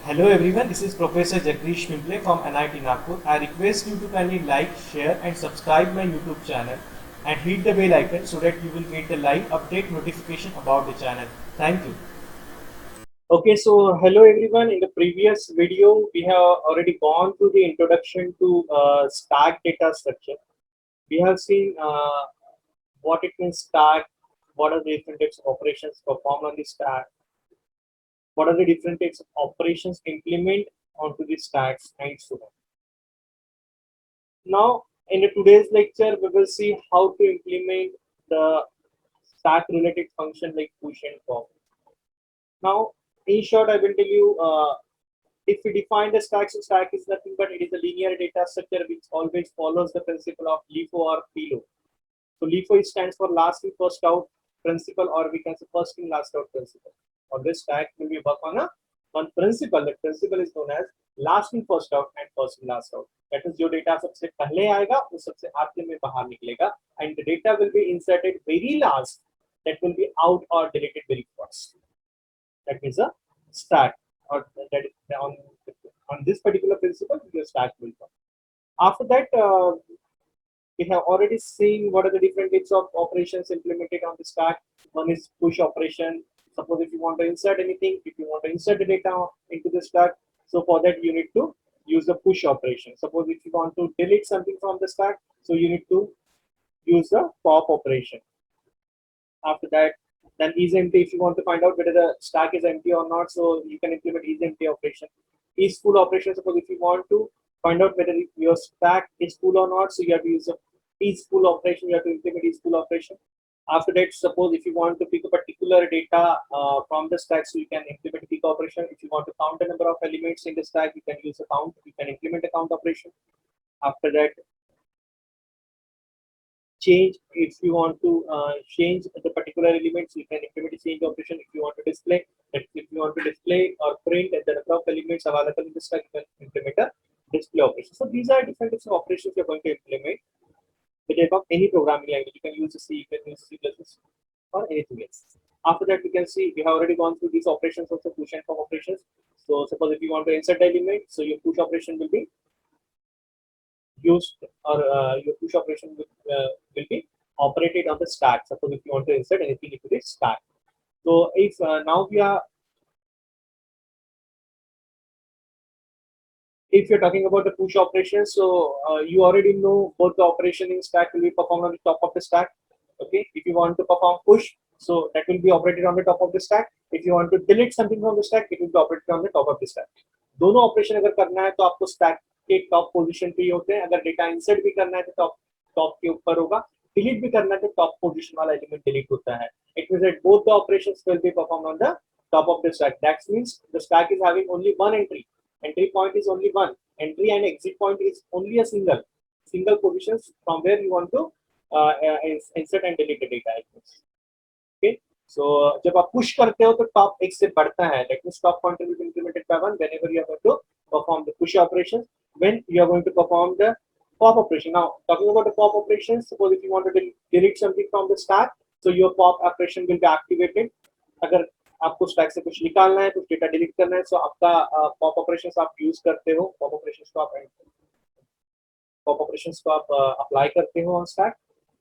Hello everyone, this is Professor Jagdish Pimple from NIT Nagpur. I request you to kindly like, share and subscribe my YouTube channel and hit the bell icon so that you will get the live update notification about the channel. Thank you. Okay, so hello everyone. In the previous video, we have already gone through the introduction to stack data structure. We have seen what it means stack, what are the different types of operations performed on the stack, what are the different types of operations implement onto the stacks and so on. Now, in today's lecture, we will see how to implement the stack related function like push and pop. Now, in short, I will tell you if we define the stack, so stack is nothing but it is a linear data structure which always follows the principle of LIFO or PLO. So LIFO stands for last in first out principle, or we can say first in last out principle. On this stack, we will work on one principle. That principle is known as last in first out and first in last out. That is, जो data सबसे पहले आएगा वो सबसे आखिर में बाहर निकलेगा, and the data will be inserted very last. That will be out or deleted very first. That is a stack, or that is on this particular principle, your stack will come. After that, we have already seen what are the different types of operations implemented on the stack. One is push operation. Suppose if you want to insert anything, if you want to insert the data into the stack, so for that you need to use the push operation. Suppose if you want to delete something from the stack, so you need to use the pop operation. After that, then is empty. If you want to find out whether the stack is empty or not, so you can implement is empty operation. Is full operation. Suppose if you want to find out whether your stack is full or not, so you have to use a is full operation. You have to implement is full operation. After that, suppose if you want to pick a particular data from the stack, so you can implement pick operation. If you want to count the number of elements in the stack, you can use a count. You can implement a count operation. After that, change. If you want to change the particular elements, you can implement a change operation. If you want to display, if you want to display or print the number of elements available in the stack, you can implement a display operation. So these are different types of operations you're going to implement with the help of any programming language. You can use C, you can use C++, or anything else. After that, we can see we have already gone through these operations, also push and pop operations. So suppose if you want to insert element, so your push operation will be used, or your push operation will be operated on the stack. Suppose if you want to insert anything into the stack. So if now we are, if you're talking about the push operation, so you already know both the operation in stack will be performed on the top of the stack. Okay, if you want to perform push, so that will be operated on the top of the stack. If you want to delete something from the stack, it will be operated on the top of the stack. दोनों operation अगर करना है तो आपको stack के top position पे ही होते हैं. अगर डेटा इंसर्ट भी करना है तो टॉप टॉप के ऊपर होगा. डिलीट भी करना है तो टॉप पोजीशन वाला एलिमेंट डिलीट होता है. It means that both the operations will be performed on the top of the stack. That means the stack is having only one entry. Entry point is only one. Entry and exit point is only a single positions from where you want to insert and delete the data. Okay. So जब आप push करते हो तो top एक से बढ़ता है. That means top pointer will be implemented by one whenever you are going to perform the push operations. When you are going to perform the pop operation. Now talking about the pop operations, suppose if you want to delete something from the stack, so your pop operation will be activated. अगर आपको stack से कुछ निकालना है, कुछ data delete करना है, तो आपका पॉप ऑपरेशंस आप यूज करते हो. पॉप ऑपरेशंस को आप अप्लाई करते हो ऑन स्टैक.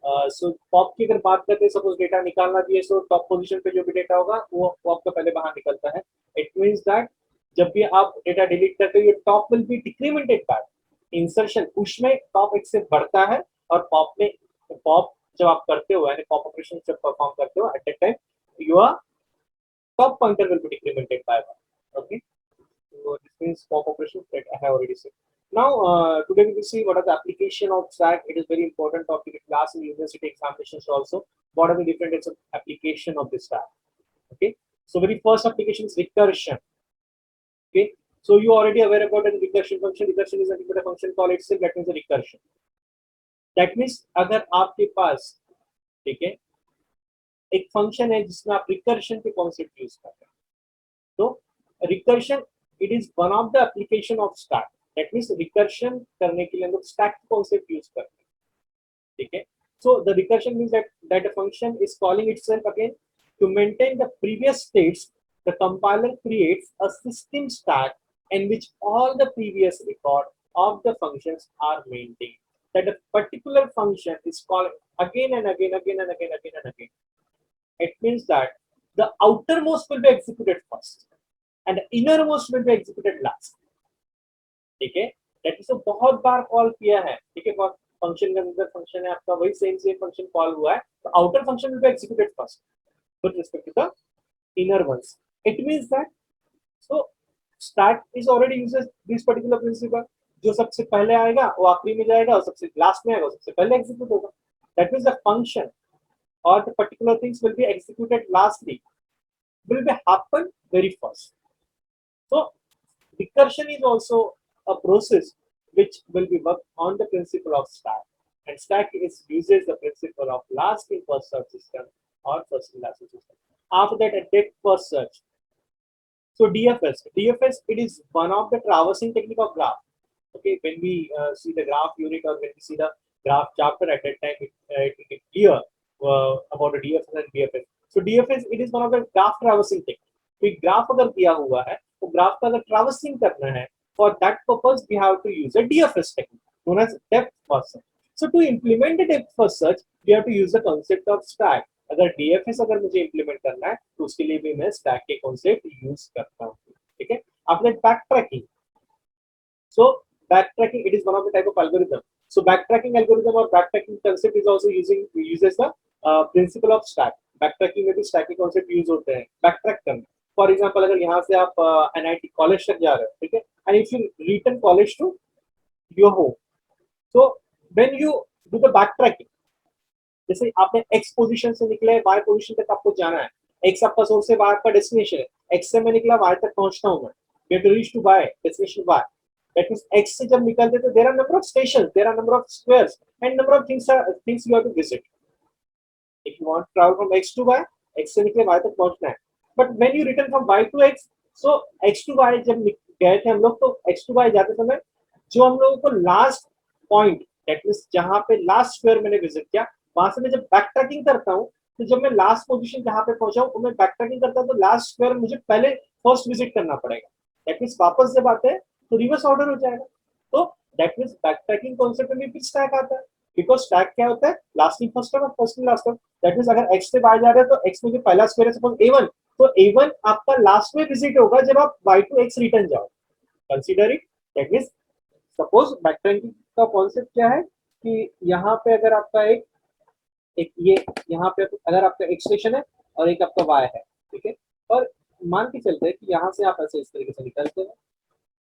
सो पॉप की अगर बात करते हैं, सपोज डेटा निकालना भी है, सो टॉप पोजीशन पे जो भी डेटा होगा वो आपका पहले बाहर निकलता है. इट मींस दैट जब भी आप डेटा डिलीट करते हो, ये top will be डिक्रीमेंटेड back. Insertion push में टॉप एक से बढ़ता है, और पॉप जब आप करते हो, यानी पॉप ऑपरेशन जब परफॉर्म करते हो, at that time your top pointer will be decremented by one. Okay, so this means pop operation that I have already said. Now, today we will see what are the application of stack. It is very important topic in class and university examinations also. What are the different types of application of this stack? Okay, so very first application is recursion. Okay, so you already aware about the recursion function. Recursion is nothing but a function call itself. That means a recursion. That means अगर आपके पास, ठीक है, एक function है जिसमें आप recursion के concept use कर रहे हैं, तो recursion it is one of the application of stack. That means recursion करने के लिए हम लोग स्टैक कॉन्सेप्ट यूज करते हैं. ठीक है, so the recursion means that the function is calling itself again to maintain the previous states. The compiler creates a system stack in which all the previous record of the functions are maintained. That a particular function is called again and again, again and again, again and again. It means that the outermost will be executed first and the innermost will be executed last. ठीक है, that is बहुत बार call किया है, ठीक है, function के अंदर function है आपका, वही सेम फंक्शन कॉल हुआ है, तो outer function will be executed first with respect to the inner ones. It means that so stack is already uses this particular principle, जो सबसे पहले आएगा वो आखिरी में जाएगा और सबसे लास्ट में आएगा वो सबसे पहले एग्जीक्यूट होगा. That means the function or the particular things will be executed lastly will be happen very first. So recursion is also a process which will be worked on the principle of stack, and stack is uses the principle of last in first serve system or first in last in system. After that, a depth first search. So DFS it is one of the traversing technique of graph. Okay, when we see the graph unit or when we see the graph chapter at that time, it will be clear about the DFS and DFS. So DFS it is one of the graph traversing technique. तो graph अगर दिया हुआ है तो graph का अगर traversing करना है, for that purpose we have to use a DFS technique known as depth first search. So to implement the depth first search we have to use the concept of stack. अगर DFS अगर मुझे implement करना है तो उसके लिए भी मैं stack के concept use करता हूँ. ठीक है. After that, backtracking. So backtracking it is one of the type of algorithm. So backtracking algorithm or backtracking concept is also uses the principle of stack. Backtracking में भी स्टैक के concept use होते हैं बैकट्रैक करने. फॉर एग्जांपल अगर यहाँ से आप एनआईटी कॉलेज तक जा रहे हो, ठीक है, and if you return college to your home, so when you do the backtracking, जैसे आपने एक्स पोजीशन से निकले वाई पोजीशन तक आपको जाना है, एक्स आपका सोर्स है, वाई आपका डेस्टिनेशन है, एक्स से मैं निकला वाई तक पहुंचता हूं मैं, we have to reach to y destination y. That means x से जब निकलते तो there are number of stations, there are number of squares and number of things you have to visit. If you want to travel from x to y, x से निकले y तक पहुंचना है. But when you return from y to x, so x to y जब गए थे हम लोग तो x to y जाते समय जो हम लोगों को लास्ट पॉइंट, दैट मींस जहां पे लास्ट स्क्वायर मैंने विजिट किया, वहां से मैं जब बैक ट्रैकिंग करता हूं तो जब मैं लास्ट पोजीशन जहां पे पहुंचा हूं मैं बैक ट्रैकिंग करता हूं तो लास्ट स्क्वायर मुझे पहले फर्स्ट विजिट करना पड़ेगा. दैट मींस वापस जब आते हैं तो रिवर्स ऑर्डर हो जाएगा. तो that means back tracking concept में भी स्टैक आता है, बिकॉज स्टैक क्या होता है, लास्ट इन फर्स्ट और first in last. That means अगर x से y जा रहे हैं तो x में जो पहला स्क्वायर है सपोज a1, तो a1 आपका लास्ट में विजिट होगा जब आप y to x रिटर्न जाओ. Consider it. That means suppose backtracking का कांसेप्ट क्या है कि यहाँ पे अगर आपका एक ये यहाँ पे अगर आपका एक स्टेशन है और एक आपका y है, ठीक है, और मान के चलते हैं कि यहाँ से आप ऐसे इस तरीके से निकलते हैं,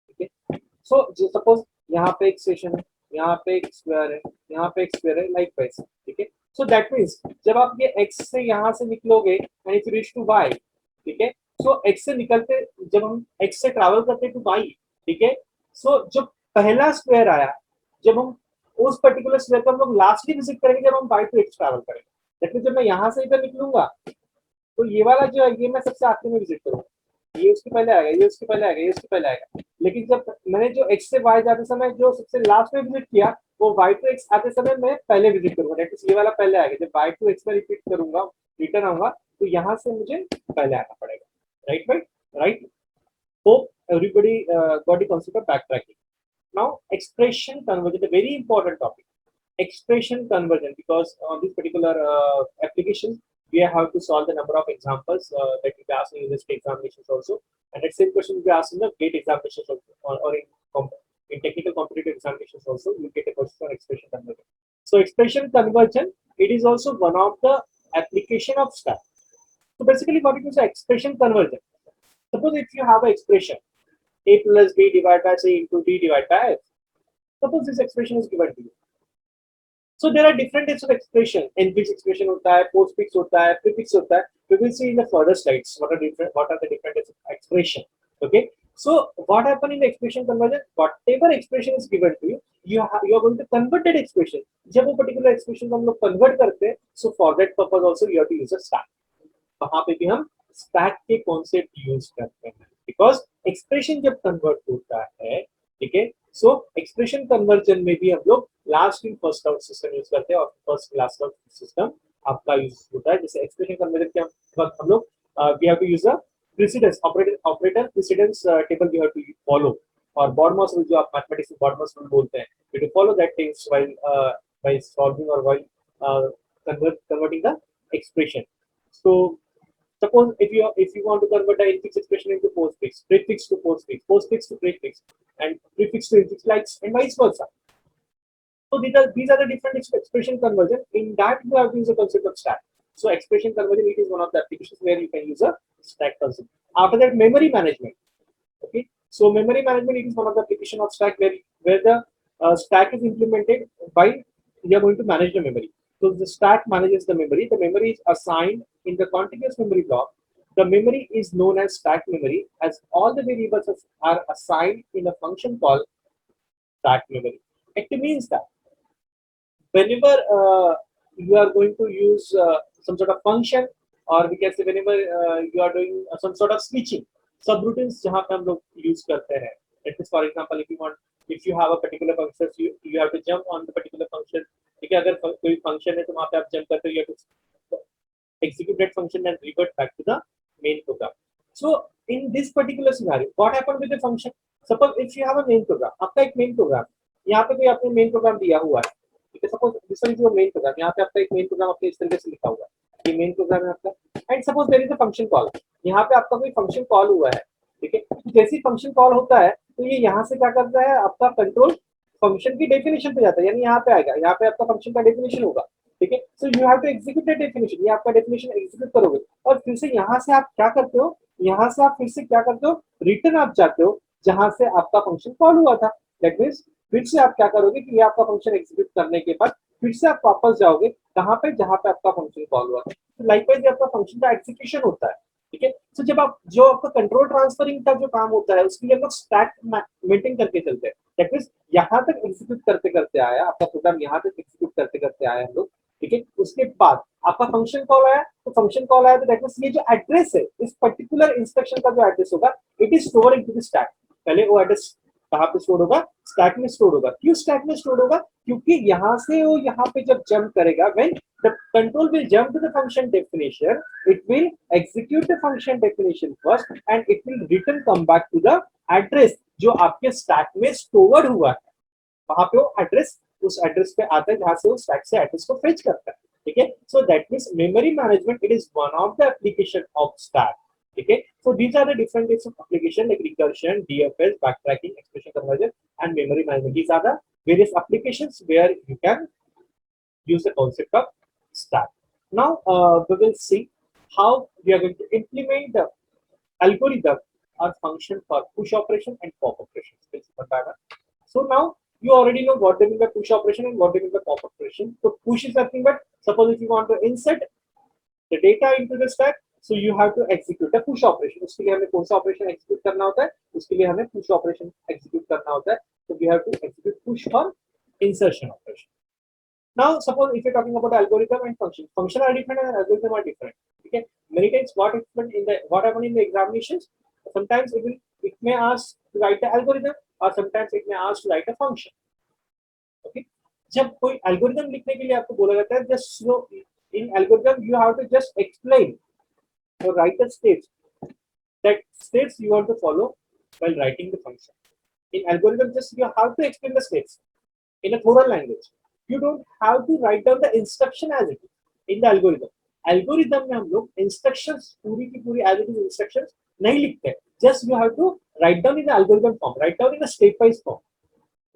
ठीक है. सो सपोज यहाँ पे एक स्टेशन है, यहाँ पे एक स्क्वायर है, यहाँ पे एक स्क्वायर है, लाइक वाइज, ठीक है. सो दैट मींस जब आप ये x से यहाँ से निकलोगे and if you reach to y, ठीक है, सो x से निकलते जब हम x से ट्रैवल करते टू y, ठीक है, सो जो पहला स्क्वायर आया जब हम उस पर्टिकुलर स्क्वायर को हम लोग लास्टली विजिट करेंगे जब हम y to x ट्रैवल करेंगे. दैट मींस जब मैं यहाँ से इधर निकलूंगा तो ये वाला जो है ये मैं सबसे आखिर में विजिट करूंगा, ये उसके पहले आएगा, ये उसके पहले आएगा, ये उसके पहले आएगा. लेकिन जब मैंने जो x से y जाते समय जो सबसे लास्ट में विजिट किया वो y to x आते समय मैं पहले विजिट करूंगा. दैट मींस ये वाला पहले आएगा. जब y to x में रिपीट करूंगा रिटर्न आऊंगा तो यहाँ से मुझे पहले आना पड़ेगा. Right right right. Hope everybody got the concept of backtracking. Now expression conversion, a very important topic, expression conversion, because on this particular application we have to solve the number of examples that will be asked in university examinations also, and that same question will be asked in the GATE examinations also, or in technical competitive examinations also you get a question on expression conversion. So expression conversion, it is also one of the application of stack. So basically what it is expression conversion. Suppose if you have an expression a plus b divided by c into d divided by f, suppose this expression is given to you. So there are different types of expression. Infix expression होता है, postfix होता है, prefix होता है. We will see in the further slides what are the different types of expression. Okay. So what happen in the expression conversion? Whatever expression is given to you, you are going to convert that expression. जब वो particular expression को हम लोग convert करते हैं, so for that purpose also you have to use a stack. वहाँ पे भी हम stack के concept use करते हैं. Because expression जब convert होता है, ठीक है, सो एक्सप्रेशन कन्वर्जन में भी हम लोग last in first out system use करते हैं और फर्स्ट लास्ट आउट सिस्टम आपका यूज होता है. जैसे एक्सप्रेशन कन्वर्जन के वक्त हम लोग we have to use the precedence operator precedence table you have to follow, और BODMAS rule जो आप मैथमेटिक्स में BODMAS rule बोलते हैं, you have to follow that things while solving or while converting the expression. So suppose if you want to convert the infix expression into postfix, prefix to postfix, postfix to prefix, and prefix to infix, like and vice versa. So these are the different expression conversion. In that you have to use a concept of stack. So expression conversion, it is one of the applications where you can use a stack concept. After that, memory management. Okay, so memory management, it is one of the application of stack where the stack is implemented by you are going to manage the memory. So the stack manages the memory. The memory is assigned in the contiguous memory block. The memory is known as stack memory, as all the variables are assigned in a function called stack memory. It means that whenever you are going to use some sort of function, or we can say whenever you are doing some sort of switching, subroutines जहाँ पे हम लोग use करते हैं. That is, for example, if you have a particular function, you have to jump on the particular function. ठीक है, अगर कोई function है तो वहाँ पे आप jump करते हो, you have to execute that function and revert back to the main program. So in this particular scenario, what happened with the function? Suppose if you have a main program, आपका एक main program, यहाँ पे कोई आपने main program दिया हुआ है. ठीक है, suppose this one is your main program. यहाँ पे आपका एक main program आपने इस तरीके से लिखा हुआ है. ये main program है आपका. And suppose there is a function call. यहाँ पे आपका कोई function call हुआ है. ठीक है, जैसे ही function call होता है, तो ये यहाँ से क्या करता है, आपका control function की definition पे जाता है. यानी यहाँ पे आएगा, यहाँ पे आपका function का definition होगा. ठीक है, so you have to execute that definition. ये आपका definition execute करोगे, और फिर से यहाँ से आप क्या करते हो, यहाँ से आप फिर से क्या करते हो, रिटर्न आप जाते हो जहां से आपका फंक्शन कॉल हुआ था. दैट मींस फिर से आप क्या करोगे कि ये आपका फंक्शन एग्जीक्यूट करने के बाद फिर से आप वापस जाओगे कहां पे, जहां पे आपका फंक्शन कॉल हुआ था. तो लाइकवाइज आपका फंक्शन का एग्जीक्यूशन होता है. ठीक है, तो जब आप जो आपका कंट्रोल ट्रांसफरिंग का जो काम होता है उसके लिए हम लोग स्टैक मेंटेन करके चलते हैं. दैट मींस यहाँ तक एग्जीक्यूट करते करते आया आपका प्रोग्राम, यहाँ तक एग्जीक्यूट करते करते आया हम लोग. ठीक है, उसके बाद आपका फंक्शन कॉल आया, तो फंक्शन कॉल आया तो दैट मींस ये जो एड्रेस है, इस पर्टिकुलर इंस्ट्रक्शन का जो एड्रेस होगा, it is stored into the stack. पहले वो एड्रेस कहाँ पे स्टोर होगा, स्टैक में स्टोर होगा. क्यों स्टैक में स्टोर होगा, क्योंकि यहाँ से वो यहाँ पे जब जंप करेगा, when the control will jump to the function definition, it will execute the function definition first and it will return come back to the address जो आपके स्टैक में स्टोर्ड हुआ है. वहां पे वो एड्रेस उस एड्रेस पे आता है जहां से वो स्टैक से एड्रेस को फेच करता है. ठीक है, so that means memory management, it is one of the application of stack. Okay, so these are the different types of application like recursion, DFS, backtracking, expression conversion, and memory management. These are the various applications where you can use the concept of stack. Now we will see how we are going to implement the algorithm or function for push operation and pop operations. So now you already know what they mean by push operation and what they mean by pop operation. So push is nothing but, suppose if you want to insert the data into the stack, so you have to execute a push operation. उसके लिए हमें कौन सा operation execute करना होता है, उसके लिए हमें push ऑपरेशन एग्जीक्यूट करना होता है. So we have to execute push or insertion operation. Now suppose if you're talking about algorithm and function are different and algorithm are different. Okay, many times what happen in the examinations, sometimes it may ask to write the algorithm or sometimes it may ask to write a function. Okay, जब कोई algorithm लिखने के लिए आपको बोला जाता है, just in algorithm you have to just explain or write the steps you want to follow while writing the function. In algorithm, just you have to explain the steps in a thorough language. You don't have to write down the instruction as it is in the algorithm. Algorithm में हम लोग instructions पूरी की पूरी as it is instructions नहीं लिखते. Just you have to write down in the algorithm form, write down in a step-wise form,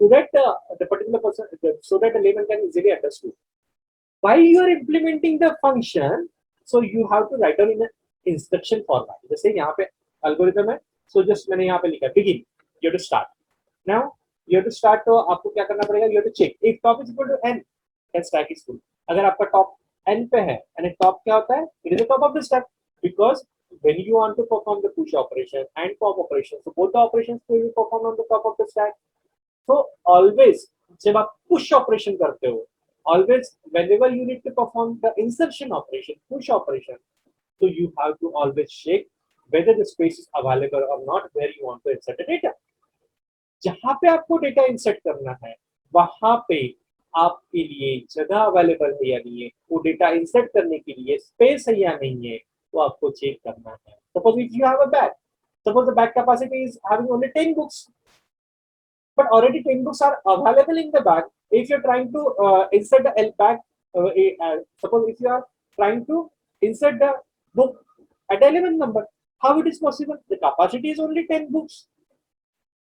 so that the particular person, so that the layman can easily understand. While you are implementing the function, so you have to write down in a instruction format. जैसे यहाँ पे algorithm है, so just मैंने यहाँ पे लिखा begin, you have to start. Now you have to start, तो आपको क्या करना पड़ेगा, you have to check if top is equal to n, then stack is full. अगर आपका टॉप n पे है एंड टॉप क्या होता है, it is the top of the stack, because when you want to perform the push operation and pop operation, so both the operations will be perform on the top of the stack. So always जब आप push operation करते हो, always whenever you need to perform the insertion operation, push operation, so you have to always check whether the space is available or not where you want to insert the data. जहां पे आपको data insert करना है वहां पे आपके लिए जगह अवेलेबल है या नहीं है, वो डेटा इंसर्ट करने के लिए स्पेस है या नहीं है, वो आपको चेक करना है. Suppose if you have a bag, suppose the bag capacity is having only 10 books, but already 10 books are available in the bag. If you're trying to insert the bag, suppose if you are trying to insert the book at the 11th number, how it is possible? The capacity is only 10 books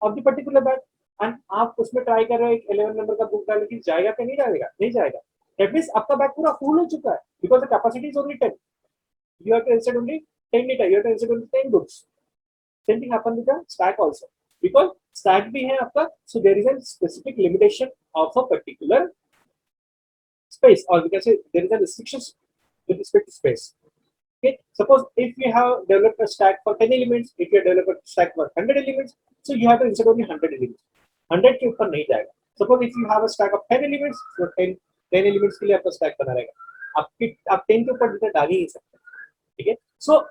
of the particular bag, and आप उसमें try कर रहे हो एक 11 number का book डालने की, जाएगा कि नहीं जाएगा? नहीं जाएगा. That means आपका बैग पूरा फुल हो चुका है, because the capacity is only 10. You have to insert only 10 data. You have to insert only 10 books. Same thing happen with the stack also, because stack भी है आपका, so there is a specific limitation of a particular space, or we can say there is a restrictions with respect to space. Okay, suppose if you have developed a stack for 10 elements, if you have developed a stack for 100 elements, so you have to insert only 100 elements. 100 के ऊपर नहीं जाएगा. Suppose if you have a stack of 10 elements, so 10 elements के लिए आपका stack बना रहेगा. आप 10 के ऊपर डाल ही नहीं सकते. ठीक है? So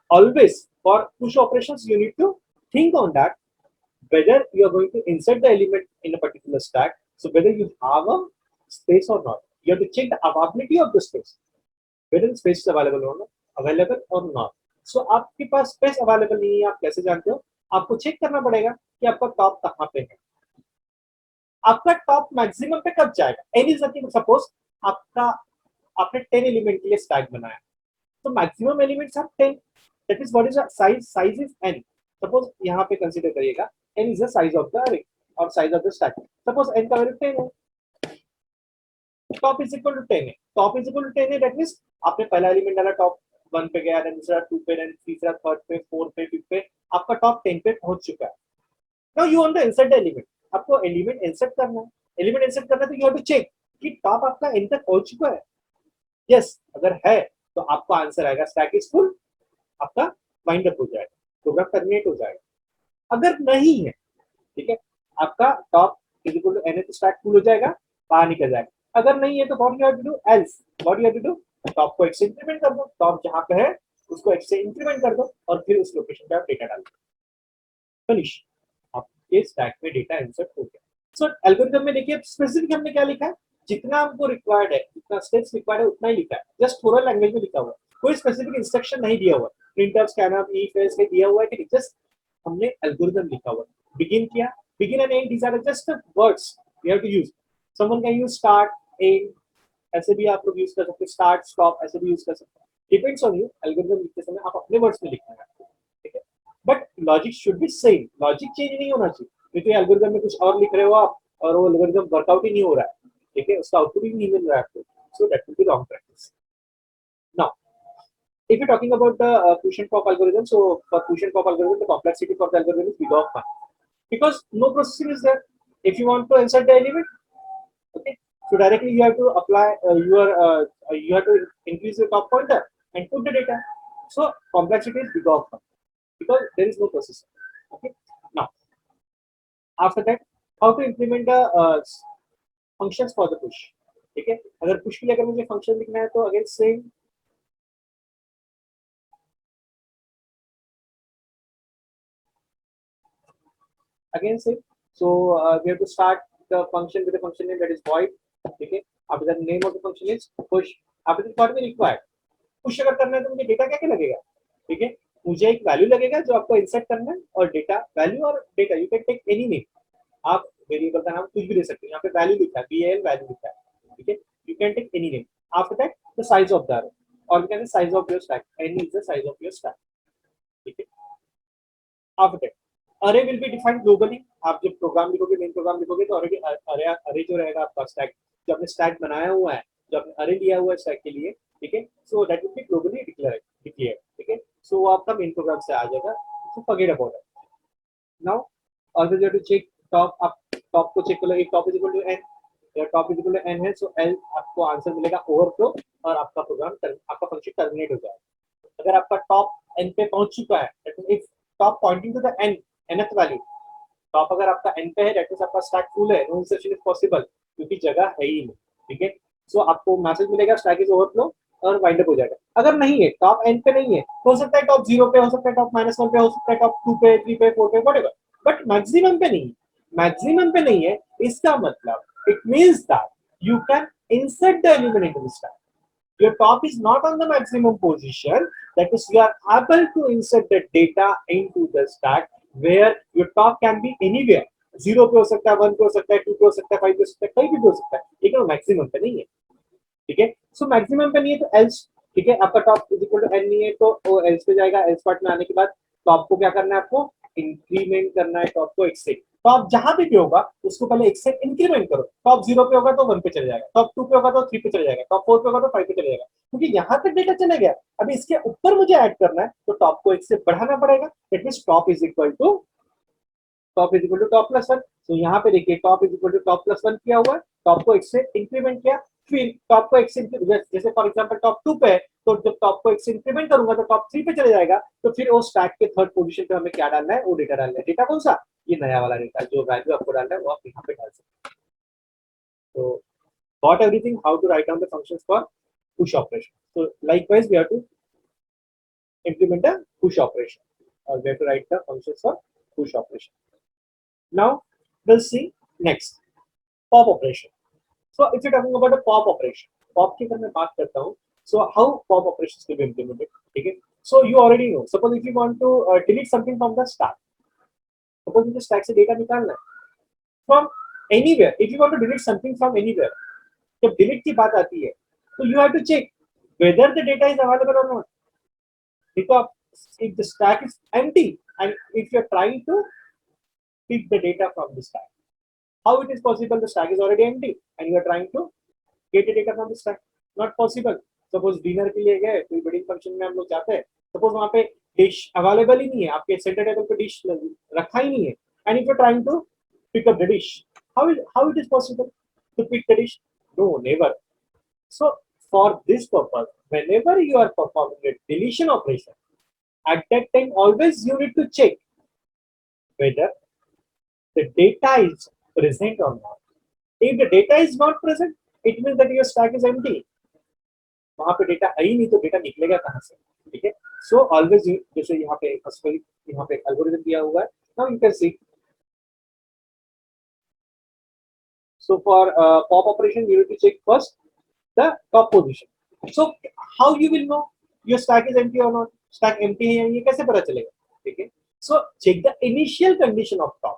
always for push operations you need to think on that, whether you are going to insert the element in a particular stack, so whether you have a space or not. You have to check the availability of the space, whether the space is available or not. So आपके पास space available नहीं है, आप कैसे जानते हो? आपको check करना पड़ेगा कि आपका टॉप कहाँ पे है. आपका टॉप मैक्सिमम पे कब जाएगा? एनी सपोज आपने 10 एलिमेंट के लिए स्टैक बनाया, तो maximum elements are 10. That is what is size is n. Suppose यहाँ पे कंसीडर करिएगा n is the size of the array और size of the stack. Suppose n का वैल्यू 10 है, टॉप इज इक्वल टू 10 है. Top is equal to 10 है, that means आपने पहला एलिमेंट डाला, टॉप 1 पे गया, देन दूसरा 2 पे, देन तीसरा 3rd पे, 4th पे, 5th पे, आपका टॉप 10 पे पहुंच चुका है. Now you want to insert the element. आपको एलिमेंट इंसर्ट करना है. एलिमेंट इंसर्ट करना है तो यू हैव टू चेक कि टॉप आपका n तक पहुंच चुका है. यस, अगर है तो आपका आंसर आएगा स्टैक इज फुल, आपका वाइंड अप हो जाएगा, प्रोग्राम टर्मिनेट हो जाएगा. अगर नहीं है, ठीक है, आपका top is equal to n है तो स्टैक फुल हो जाएगा, बाहर निकल जाएगा. अगर नहीं है तो what you have to do else, what you have to do, top को x से इंक्रीमेंट कर दो. टॉप जहां पे है उसको x से इंक्रीमेंट कर दो और फिर उस लोकेशन पे आप डेटा डाल दो. फिनिश, आपके स्टैक में डेटा इंसर्ट हो गया. सो एल्गोरिथम में देखिए स्पेसिफिक हमने क्या लिखा है, जितना हमको रिक्वायर्ड है, जितना स्टेप्स रिक्वायर्ड है उतना ही लिखा है. जस्ट थोड़ा लैंग्वेज में लिखा हुआ है, कोई स्पेसिफिक इंस्ट्रक्शन नहीं दिया हुआ. प्रिंटफ, स्कैनफ, if else के दिया हुआ है कि जस्ट हमने एल्गोरिथम लिखा हुआ है. बिगिन किया, begin and and, these are just the words we have to use. Someone can use start, end, ऐसे भी आप लोग यूज कर सकते हैं, स्टार्ट, स्टॉप ऐसे भी यूज कर सकते हैं. Depends on you. एल्गोरिथम लिखते समय आप अपने वर्ड्स में लिखना है, ठीक है, but logic should be same. Logic change नहीं होना चाहिए, क्योंकि एल्गोरिथम में कुछ और लिख रहे हो आप और वो एल्गोरिथम वर्कआउट ही नहीं हो रहा है, ठीक है, उसका आउटपुट ही नहीं मिल रहा है आपको. So that will be wrong practice. Now if you're talking about the push and pop algorithm, so for push and pop algorithm the complexity for the algorithm is big of 1, because no processing is there. If you want to insert the element, okay, so directly you have to apply you have to increase the top pointer and put the data. So complexity is big of 1 because there is no processing. Okay, now after that how to implement the functions for the push. ठीक है, अगर push के लिए अगर मुझे function लिखना है तो again same again say. So we have to start the function with a function name that is void. ठीक है, after that name of the function is push. after that what we require, push अगर करना है तो मुझे data क्या क्या लगेगा, ठीक है, मुझे एक वैल्यू लगेगा जो आपको इंसर्ट करना है, और डेटा वैल्यू और data you can take any name. आप वेरिएबल का नाम कुछ भी दे सकते हैं. यहाँ पे वैल्यू लिखा है, val वैल्यू लिखा है, ठीक है, you can take any name. After that the size of the array, or we can say size of your stack. n is the size of your stack, ठीक है. After that array will be defined globally. आप जब programme लिखोगे, main program लिखोगे तो array जो रहेगा आपका स्टैक, जो आपने स्टैक बनाया हुआ है, जो आपने array लिया हुआ है स्टैक के लिए, ठीक है, so that will be globally declared, ठीक है. सो वो आपका मेन प्रोग्राम से आ जाएगा. So forget about it. Now always you have to check top. आप टॉप को चेक करो, एक top is equal to n, या top is equal to n है, सो l आपको आंसर मिलेगा ओवरफ्लो और आपका प्रोग्राम आपका फंक्शन टर्मिनेट हो जाएगा. अगर आपका टॉप n पे पहुंच चुका है, that means if top pointing to the nth value, top अगर आपका n पे है, दैट मींस आपका स्टैक फुल है, नो इंसर्शन इज पॉसिबल, क्योंकि जगह है ही नहीं, ठीक है. सो आपको मैसेज मिलेगा स्टैक इज ओवरफ्लो और वाइंड अप हो जाएगा. अगर नहीं है, टॉप n पे नहीं है, हो सकता है टॉप 0 पे, हो सकता है टॉप -1 पे, हो सकता है टॉप 2 पे, 3 पे, 4 पे, व्हाटएवर, बट मैक्सिमम पे नहीं. मैक्सिमम पे नहीं है, इसका मतलब it means that you can insert the element into the stack. Your top is not on the maximum position, that is you are able to insert the data into the stack where your top can be anywhere, 0 पे हो सकता है, 1 पे हो सकता है, 2 पे हो सकता है, 5 पे हो सकता है, कहीं भी हो सकता है, लेकिन मैक्सिमम पे नहीं है, ठीक है। सो मैक्सिमम पे नहीं है तो एल्स, ठीक है, आपका top is equal to n नहीं है तो वो एल्स पे जाएगा, एल्स पार्ट में आने के बाद टॉप को क्या करना है, आपको इंक्रीमेंट करना है टॉप को x से, टॉप जहां भी होगा उसको पहले x से इंक्रीमेंट करो, टॉप 0 पे होगा तो 1 पे चले जाएगा, टॉप 2 पे होगा तो 3 पे चले जाएगा, टॉप 4 पे होगा तो 5 पे चले जाएगा, क्योंकि यहाँ तक डेटा चला गया, अभी इसके ऊपर मुझे ऐड करना है तो टॉप को x से बढ़ाना पड़ेगा, that means top is equal to top plus one. तो यहाँ पे देखिए top is equal to top plus one किया हुआ है, टॉप को x से इंक्रीमेंट किया, फिर टॉप को x से जैसे फॉर एग्जांपल टॉप 2 पे है तो जब टॉप को x से इंक्रीमेंट करूंगा तो टॉप 3 पे चले जाएगा, तो फिर वो स्टैक के थर्ड पोजीशन पे हमें क्या डालना है, वो डेटा डालना है, डेटा कौन सा, ये नया वाला डेटा, जो वैल्यू आपको डालना है वो आप यहाँ पे डाल सकते हैं। तो got everything, how to write down the functions for push operation. So likewise we have to implement a push operation, or we have to write the functions for push operation. Now we'll see next pop operation. So if you're talking about a pop operation, pop की अगर मैं बात करता हूँ, so how pop operations will be implemented, ठीक है? So you already know. Suppose if you want to delete something from the stack, suppose मुझे stack से data निकालना है from anywhere. If you want to delete something from anywhere, जब delete की बात आती है, तो you have to check whether the data is available or not. Because if the stack is empty and if you're trying to pick the data from the stack, how it is possible the stack is already empty and you are trying to get the data from the stack? Not possible. Suppose dinner के लिए गए, कोई बड़ी function में हम लोग जाते हैं, सपोज वहां पे डिश अवेलेबल ही नहीं है, आपके सेंटर टेबल पे डिश रखा ही नहीं है, and if you trying to pick up the dish, how it is possible to pick the dish? No, never. So for this purpose, whenever you are performing a deletion operation, at that time always you need to check whether the data is present or not. If the data is not present, it means that your stack is empty. वहां पे data है ही नहीं तो data निकलेगा कहां से, ठीक है। सो ऑलवेज जैसे यहाँ पे यहाँ पे एल्गोरिथम दिया हुआ है, now you can see, so for pop operation you need to check first the top position. So how you will know your stack is empty or not, stack empty है या नहीं, ये कैसे पता चलेगा, ठीक है। so check the initial condition of top.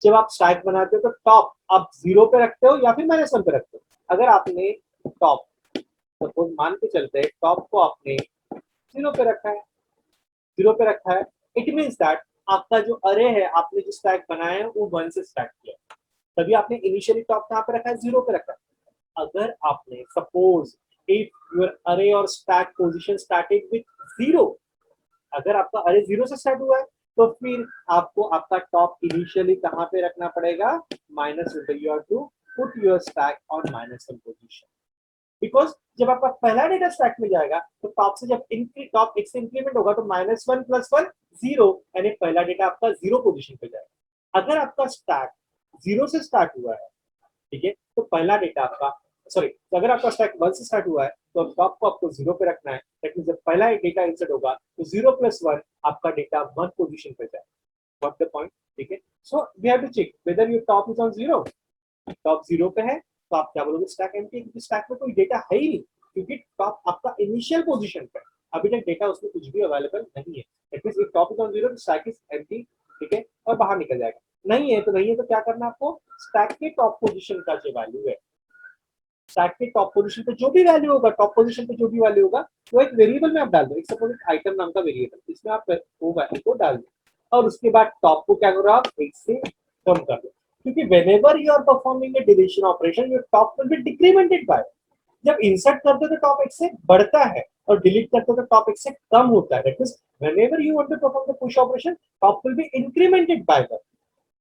जब आप स्टैक बनाते हो तो टॉप आप 0 पे रखते हो या फिर -1 पे रखते हो। अगर आपने टॉप सपोज मान के चलते हैं टॉप को आपने 0 पे रखा है, 0 पे रखा है, इट मींस दैट आपका जो अरे है, आपने जो स्टैक बनाया है वो 1 से स्टार्ट किया, तभी आपने इनिशियली टॉप कहाँ पे रखा है, 0 पे रखा है। अगर आपने सपोज इफ योर अरे और स्टैक पोजीशन स्टार्टेड विद 0, अगर आपका अरे 0 से स्टार्ट हुआ है तो फिर आपको आपका टॉप इनिशियली कहाँ पे रखना पड़ेगा, -1, you have to put your stack on -1 position, because जब आपका पहला डेटा स्टैक में जाएगा तो टॉप से जब टॉप x से इंक्रीमेंट होगा तो -1 + 1 0, यानी पहला डेटा आपका 0 पोजीशन पे जाएगा। अगर आपका स्टैक 0 से स्टार्ट हुआ है, ठीक है, तो पहला डेटा आपका तो अगर आपका स्टैक 1 से स्टार्ट हुआ है तो टॉप को आपको 0 पे रखना है, दैट मींस जब पहला डेटा इंसर्ट होगा तो 0 + 1 आपका डेटा 1 पोजीशन पे जाएगा। व्हाट द पॉइंट, ठीक है। So we have to check whether your top is on 0, top 0 पे है तो आप क्या बोलोगे, स्टैक एम्प्टी, क्योंकि स्टैक में कोई डेटा है ही नहीं, क्योंकि टॉप आपका इनिशियल पोजीशन पे, अभी तक डेटा उसमें कुछ भी अवेलेबल नहीं है, that means if top is on 0 तो स्टैक इज एम्प्टी, ठीक है, और बाहर निकल जाएगा। नहीं है तो क्या करना है आपको, स्टैक के टॉप पोजीशन का जो वैल्यू है, स्टैक के टॉप पोजीशन पे जो भी वैल्यू होगा, टॉप पोजीशन पे जो भी वैल्यू होगा वो एक वेरिएबल में आप डाल दो, एक सपोज एक आइटम नाम का वेरिएबल, इसमें आप वो वैल्यू को डाल दो और उसके बाद टॉप को क्या करो आप 1 से कम कर दो, क्योंकि whenever you are performing a deletion operation your top will be decremented by, जब इंसर्ट करते हो तो टॉप 1 से बढ़ता है और डिलीट करते हो तो टॉप 1 से कम होता है, that means whenever you want to perform the push operation top will be incremented by that,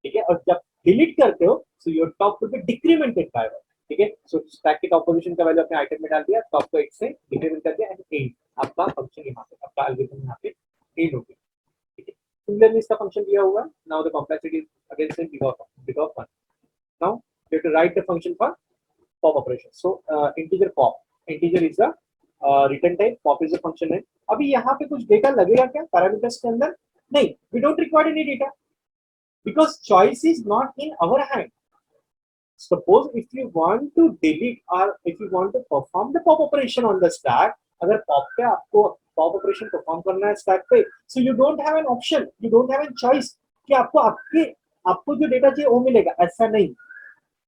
ठीक है, और जब डिलीट करते हो so your top will be decremented by that, ठीक है। सो स्टैक की टॉप पोजीशन का वैल्यू अपने आइटम में डाल दिया, टॉप को 1 से डिक्रीमेंट कर दिया एंड एंड आपका फंक्शन यहाँ पे, आपका एल्गोरिथम यहाँ पे एंड हो गया, ठीक है। सिमिलरली इसका फंक्शन दिया हुआ है, now the complexity is again same big of 1। Now you have to write the function for pop operation. So integer pop, integer is the return type, pop is the function name. अभी यहाँ पे कुछ data लगेगा क्या parameters के अंदर, नहीं, we don't require any data because choice is not in our hand. Suppose if you want to delete or if you want to perform the pop operation on the stack, अगर pop पे आपको pop operation perform करना है stack पे, so you don't have an option, you don't have an choice कि आपको जो data चाहिए वो मिलेगा, ऐसा नहीं।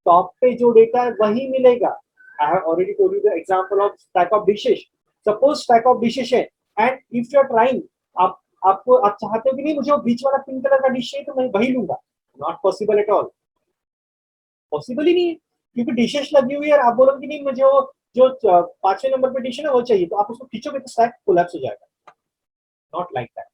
टॉप पे जो डेटा है वही मिलेगा। I have already told you the example of stack of dishes. Suppose stack of dishes है and if you are trying, आप चाहते हो कि नहीं मुझे वो बीच वाला पिंक कलर का डिश है तो मैं वही लूंगा, not possible at all, possible ही नहीं है, क्योंकि डिशेस लगी हुई है और आप बोलोगे कि नहीं मुझे वो जो 5वें नंबर पे डिश है ना वो चाहिए, तो आप उसको खींचोगे तो स्टैक कोलैप्स हो जाएगा। Not like that.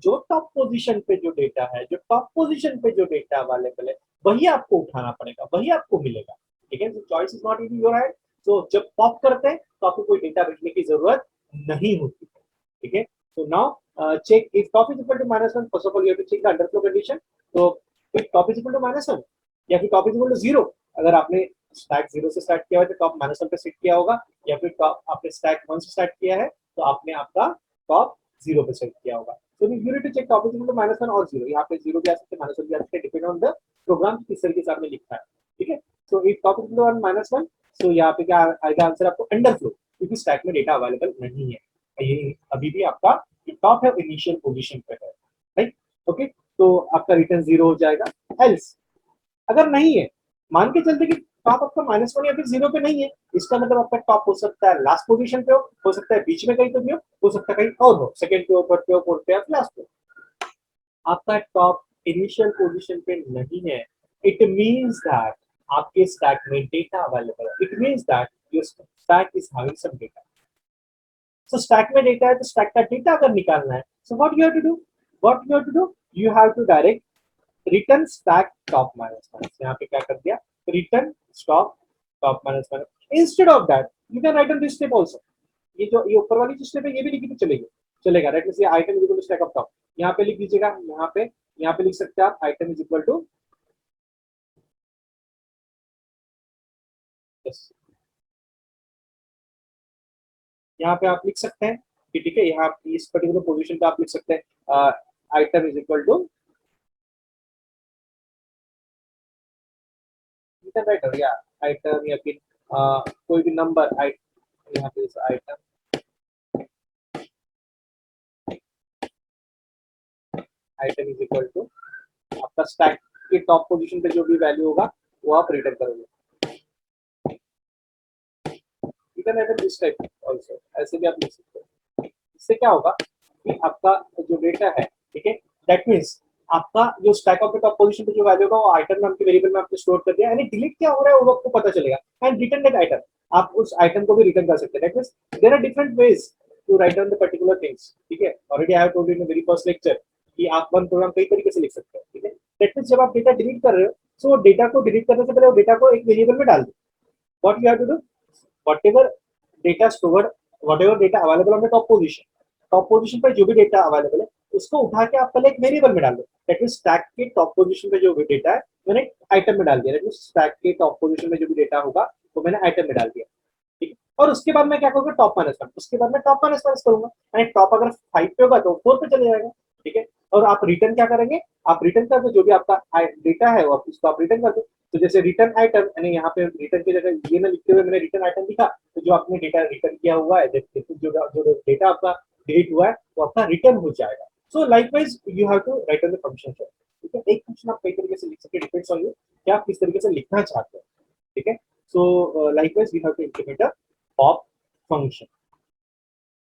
जो टॉप पोजीशन पे जो डेटा है, जो टॉप पोजीशन पे जो डेटा अवेलेबल है वही आपको उठाना पड़ेगा, वही आपको मिलेगा। ठीक है, choice is not in your hand. तो जब पॉप करते हैं तो आपको कोई डेटा भेजने की जरूरत नहीं होती है। ठीक है, तो now check if top is equal to -1, first of all you have to check the underflow condition. तो if top is equal to -1 या फिर टॉप इज इक्वल टू 0, अगर आपने स्टैक 0 से स्टार्ट किया है तो टॉप -1 पे सेट किया होगा, या फिर टॉप आपने स्टैक 1 से स्टार्ट किया है तो आपने आपका टॉप 0 पे सेट किया होगा। So you need to check top is equal to -1 और 0, यहाँ पे 0 भी आ सकते हैं, -1 भी आ सकते हैं, डिपेंड ऑन द प्रोग्राम किस तरीके से आपने लिखा है। ठीक है, so if top is equal to -1, so यहाँ पे क्या आएगा आंसर आपको अंडरफ्लो, क्योंकि स्टैक में डेटा अवेलेबल नहीं है, ये अभी भी आपका जो टॉप है इनिशियल पोजीशन पे है, राइट। ओके, तो आपका रिटर्न 0 हो जाएगा। एल्स अगर नहीं है, मान के चलते कि टॉप आपका -1 या फिर 0 पे नहीं है, इसका मतलब आपका टॉप हो सकता है लास्ट पोजीशन पे हो सकता है बीच में कहीं तो भी हो सकता है कहीं और हो, सेकंड पे हो, थर्ड पे हो, फोर्थ पे या लास्ट पे। आपका टॉप इनिशियल पोजीशन पे नहीं है, इट मींस दैट आपके स्टैक में डेटा अवेलेबल है, it means that your stack is having some data. So stack में डेटा है तो स्टैक का डेटा अगर निकालना है, so what you have to do, you have to direct return stack top -1। यहाँ पे क्या कर दिया, return stop top -1। Instead of that you can write on this step also, ये ऊपर वाली जो स्टेप है ये भी लिखी तो चलेगी, चलेगा, राइट। जैसे item is equal to stack of top, यहाँ पे लिख दीजिएगा, यहाँ पे लिख सकते हैं आप आइटम इज इक्वल टू, यहाँ पे आप लिख सकते हैं कि ठीक है, यहाँ इस पर्टिकुलर पोजीशन पे आप लिख सकते हैं item is equal to, right, या आइटम या फिर कोई भी नंबर, यहाँ पे item item is equal to आपका स्टैक के टॉप पोजीशन पे जो भी वैल्यू होगा वो आप रिटर्न करोगे। You can write this type also, ऐसे भी आप लिख सकते हो। इससे क्या होगा कि आपका जो डेटा है, ठीक है, दैट मींस आपका जो stack of the top position पे जो वैल्यू होगा वो आइटम नाम के वेरिएबल में आपने स्टोर कर दिया, यानी डिलीट क्या हो रहा है वो आपको पता चलेगा, एंड रिटर्न दैट आइटम, आप उस आइटम को भी रिटर्न कर सकते हैं। That means there are different ways to write down the particular things. ठीक है, already I have told you in the very first lecture कि आप वन प्रोग्राम कई तरीके से लिख सकते हैं। ठीक है, दैट मींस जब आप डेटा डिलीट कर रहे हो, सो वो डेटा को डिलीट करने से पहले वो डेटा को एक वेरिएबल में डाल दो। What you have to do, whatever data stored, whatever data available on the top position पे जो भी डेटा अवेलेबल है उसको उठा के आप पहले एक वेरिएबल में डाल दो। दैट मींस स्टैक के टॉप पोजीशन पे जो भी डेटा है मैंने आइटम में डाल दिया, दैट मींस स्टैक के टॉप पोजीशन में जो भी डेटा होगा वो मैंने आइटम में डाल दिया। ठीक है, और उसके बाद मैं क्या करूंगा, टॉप -1, उसके बाद मैं टॉप -1 करूंगा, यानी टॉप अगर 5 पे होगा तो 4 पे चले जाएगा। ठीक है, और आप रिटर्न क्या करेंगे, आप रिटर्न कर दो जो भी आपका डेटा है वो उसको आप रिटर्न कर दो। तो जैसे रिटर्न आइटम, यानी यहाँ पे रिटर्न की जगह ये ना लिखते हुए मैंने रिटर्न आइटम लिखा, तो जो आपने डेटा रिटर्न किया हुआ है, जो डेटा आपका डिलीट हुआ है वो आपका रिटर्न हो जाएगा। So likewise you have to write on the function. ठीक है, एक फंक्शन आप कई तरीके से लिख सकते हैं, डिपेंड्स ऑन यू कि आप किस तरीके से लिखना चाहते हैं। ठीक है, so likewise we have to implement a pop function.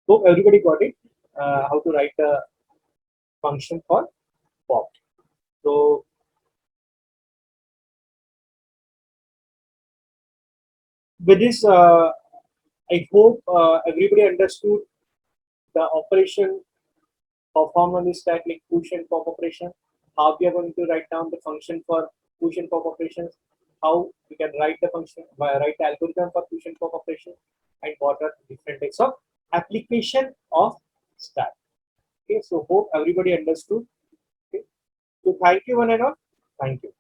Hope everybody got it, how to write a function for pop. So with this, I hope everybody understood the operation performed on this stack, like push and pop operation, how we are going to write down the function for push and pop operations, how we can write the function, write the algorithm for push and pop operation, and what are different types of application of stack. Okay, so hope everybody understood. Okay, so thank you one and all. Thank you.